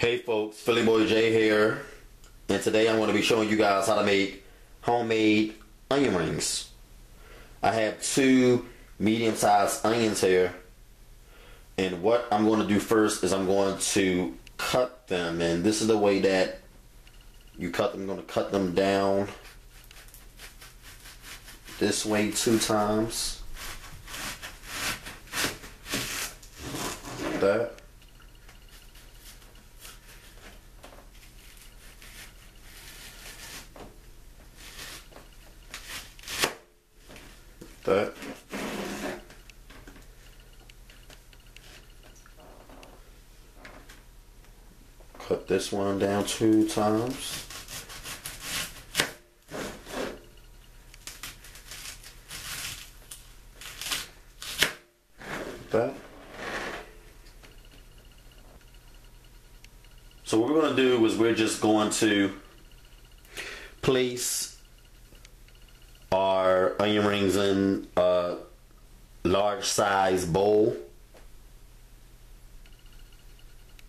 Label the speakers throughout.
Speaker 1: Hey folks, Philly Boy J here, and today I'm going to be showing you guys how to make homemade onion rings. I have two medium-sized onions here, and what I'm going to do first is I'm going to cut them, and this is the way that you cut them. I'm going to cut them down this way 2 times. Like that. That. Cut this one down 2 times. That. So what we're going to do is we're just going to place our onion rings in a large size bowl.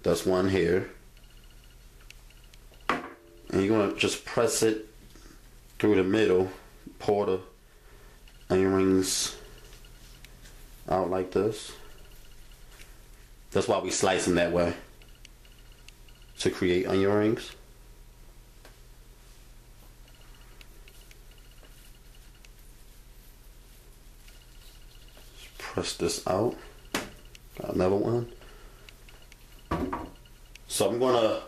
Speaker 1: That's one here. And you're going to just press it through the middle. Pour the onion rings out like this. That's why we slice them that way, to create onion rings. Press this out. Got another one. So I'm gonna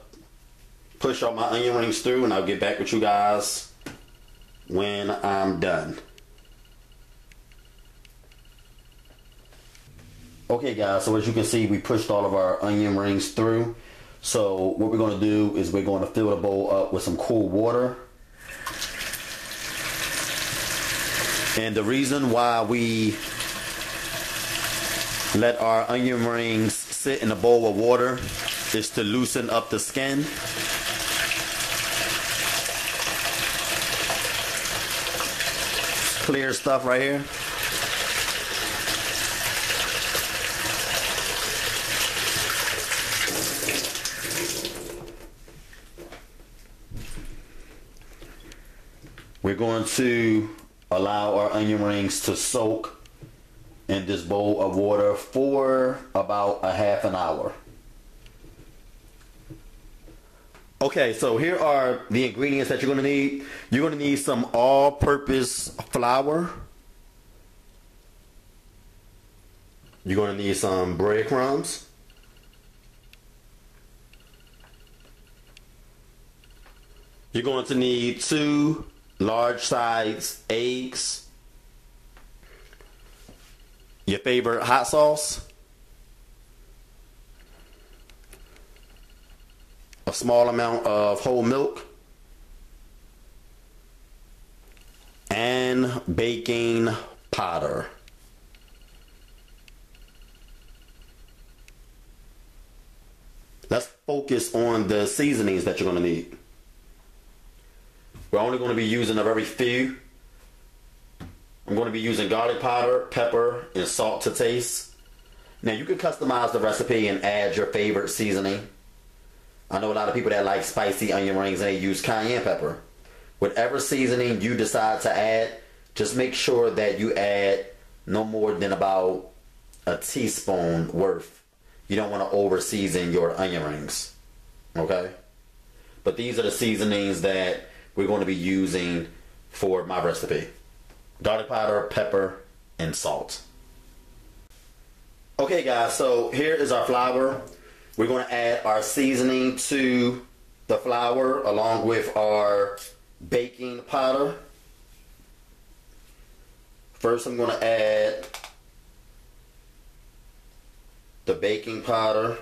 Speaker 1: push all my onion rings through, and I'll get back with you guys when I'm done. Okay guys, so as you can see, we pushed all of our onion rings through. So what we're going to do is we're going to fill the bowl up with some cool water. And the reason why we let our onion rings sit in a bowl of water is to loosen up the skin. Clear stuff right here. We're going to allow our onion rings to soak in this bowl of water for about a half an hour. Okay, so here are the ingredients that you're going to need. You're going to need some all-purpose flour. You're going to need some breadcrumbs. You're going to need 2 large size eggs, your favorite hot sauce, a small amount of whole milk, and baking powder. Let's focus on the seasonings that you're going to need. We're only going to be using a very few. I'm going to be using garlic powder, pepper, and salt to taste. Now you can customize the recipe and add your favorite seasoning. I know a lot of people that like spicy onion rings and they use cayenne pepper. Whatever seasoning you decide to add, just make sure that you add no more than about a teaspoon worth. You don't want to over season your onion rings. Okay? But these are the seasonings that we're going to be using for my recipe. Garlic powder, pepper, and salt. Okay guys, so here is our flour. We're going to add our seasoning to the flour along with our baking powder. First I'm going to add the baking powder.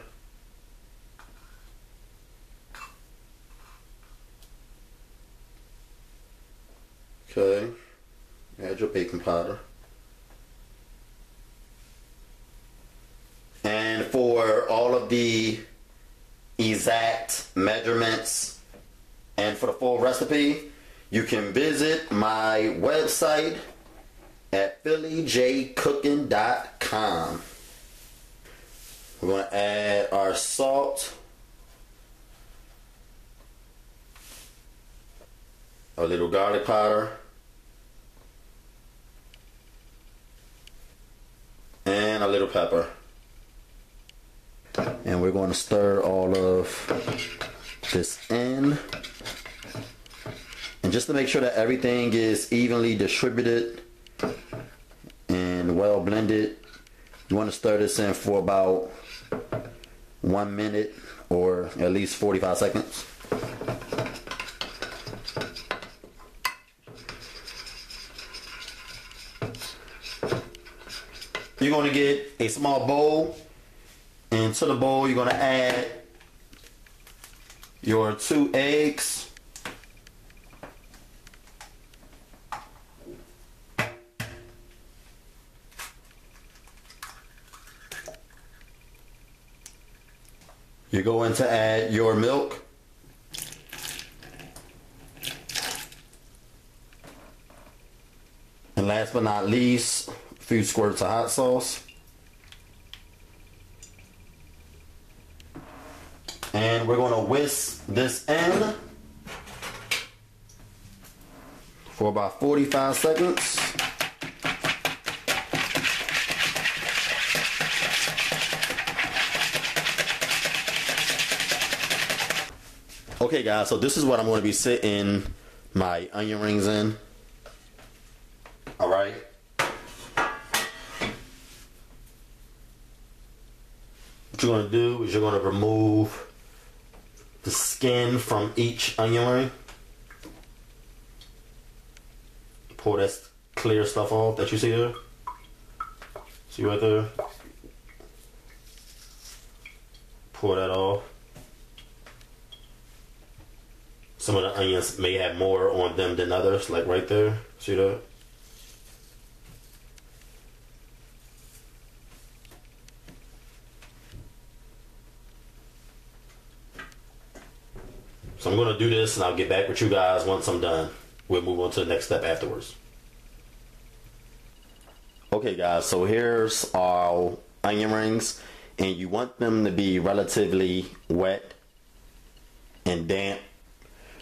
Speaker 1: Okay, add your baking powder. And for all of the exact measurements and for the full recipe, you can visit my website at PhillyJCooking.com. We're going to add our salt a little garlic powder, and a little pepper. And we're going to stir all of this in. And just to make sure that everything is evenly distributed and well blended, you want to stir this in for about 1 minute or at least 45 seconds. You're going to get a small bowl, and to the bowl you're going to add your 2 eggs, you're going to add your milk, and last but not least, a few squirts of hot sauce. And we're going to whisk this in for about 45 seconds. Okay guys, so this is what I'm going to be sitting my onion rings in. Alright. What you're going to do is you're going to remove the skin from each onion ring. Pull that clear stuff off that you see there. See right there? Pull that off. Some of the onions may have more on them than others, like right there. See that? So I'm going to do this and I'll get back with you guys once I'm done. We'll move on to the next step afterwards. Okay guys, so here's our onion rings, and you want them to be relatively wet and damp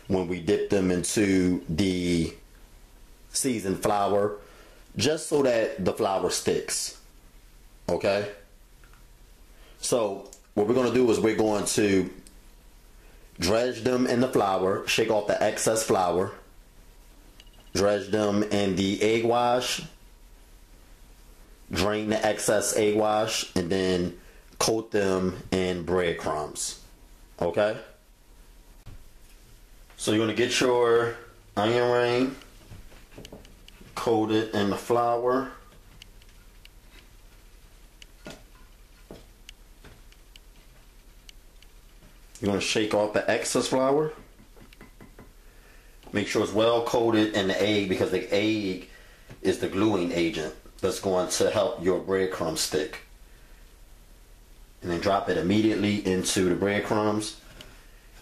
Speaker 1: when we dip them into the seasoned flour, just so that the flour sticks. Okay? So what we're going to do is we're going to dredge them in the flour, shake off the excess flour, dredge them in the egg wash, drain the excess egg wash, and then coat them in breadcrumbs. Okay? So you're going to get your onion ring, coat it in the flour. You're going to shake off the excess flour. Make sure it's well coated in the egg, because the egg is the gluing agent that's going to help your breadcrumbs stick. And then drop it immediately into the breadcrumbs.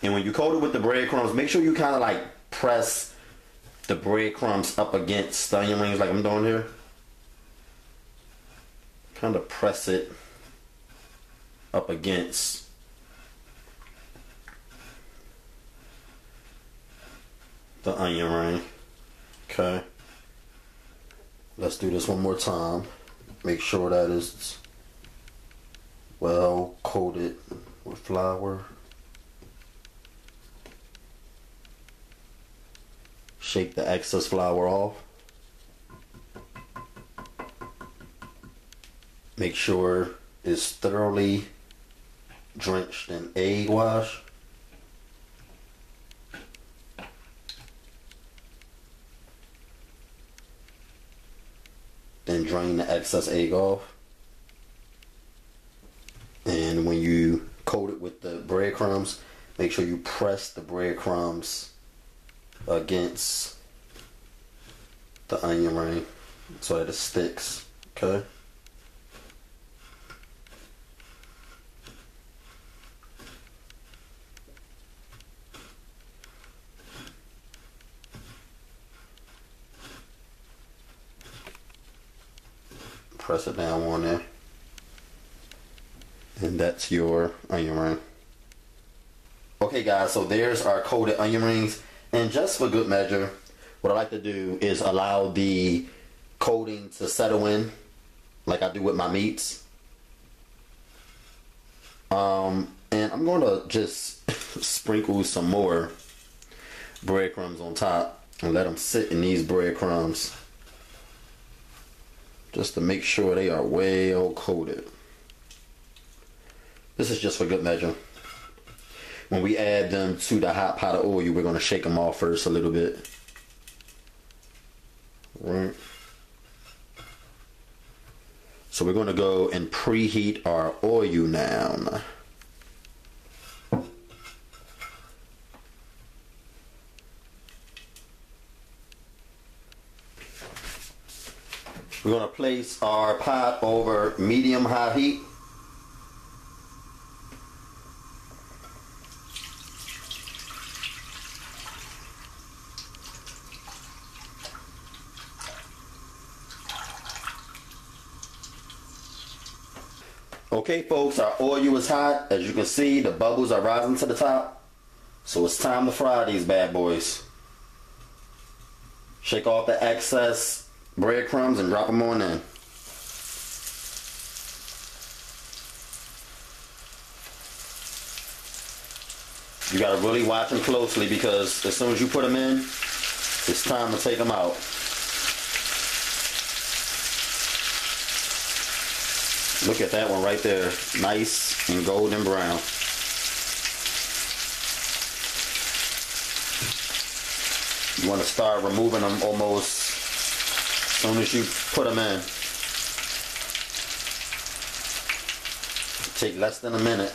Speaker 1: And when you coat it with the breadcrumbs, make sure you kind of like press the breadcrumbs up against the onion rings like I'm doing here. Kind of press it up against the onion ring. Okay. Let's do this one more time. Make sure that it's well coated with flour. Shake the excess flour off. Make sure it's thoroughly drenched in egg wash. Then drain the excess egg off. And when you coat it with the breadcrumbs, make sure you press the breadcrumbs against the onion ring so that it sticks. Okay? Press it down on there, and that's your onion ring. Okay guys, so there's our coated onion rings, and just for good measure, what I like to do is allow the coating to settle in like I do with my meats. And I'm going to just sprinkle some more breadcrumbs on top and let them sit in these breadcrumbs just to make sure they are well coated. This is just for good measure. When we add them to the hot pot of oil, we're going to shake them off first a little bit. Right. So we're going to go and preheat our oil now. We're going to place our pot over medium-high heat. Okay folks, our oil is hot. As you can see, the bubbles are rising to the top. So it's time to fry these bad boys. Shake off the excess breadcrumbs and drop them on in. You gotta really watch them closely because as soon as you put them in, it's time to take them out. Look at that one right there, nice and golden brown. You want to start removing them almost as soon as you put them in. Take less than a minute.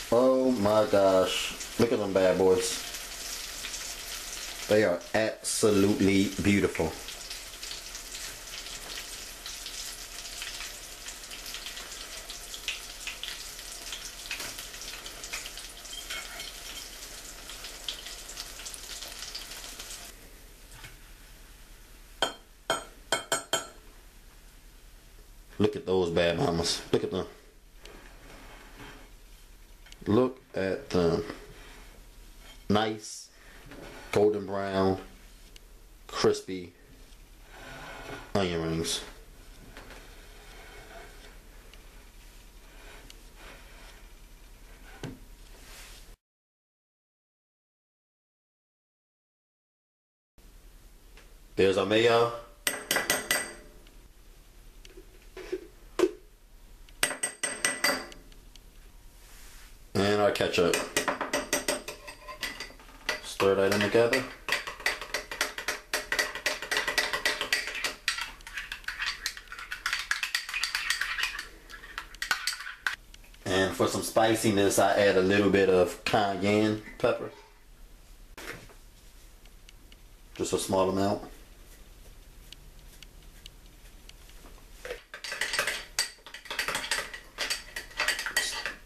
Speaker 1: Oh my gosh, look at them bad boys. They are absolutely beautiful. Look at those bad mamas. Look at them. Look at them. Nice, golden brown, crispy onion rings. There's our mayo. And our ketchup. Stir that in together. And for some spiciness, I add a little bit of cayenne pepper. Just a small amount.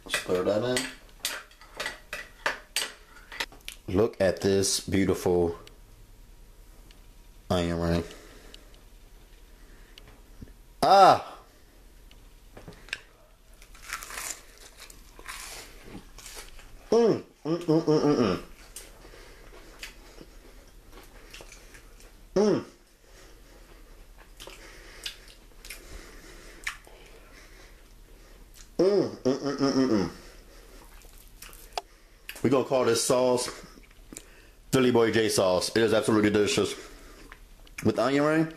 Speaker 1: Stir that in. Look at this beautiful onion ring. Ah! We're gonna call this sauce Philly Boy J sauce. It is absolutely delicious. With onion ring.